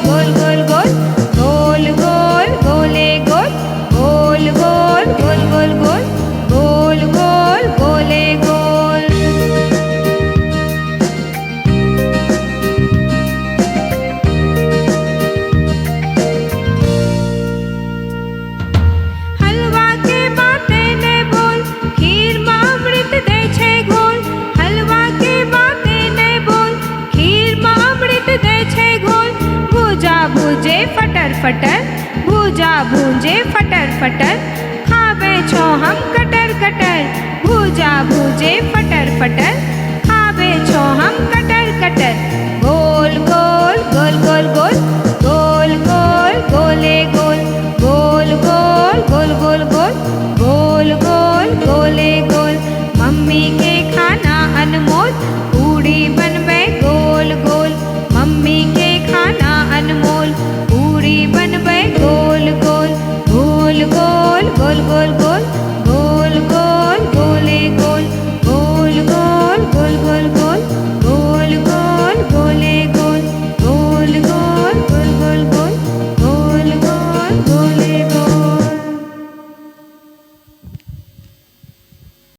गोल गोल गोल गोल गोल गोले गोल गोल गोल गोल गोल गोल गोल गोल गोले गोल। हलवा के बाते ने बोल खीर માં અમૃત દે છે ઘોલ। હલવા કે બાતે ને બોલ ખીર માં અમૃત દે છે ઘોલ। ભૂજા ભૂજે ફટર ફટર ભૂજા ભૂજે ફટર ફટર ખાવે છો હમ કટર કટર। ભૂજા ભૂજે ફટર ફટર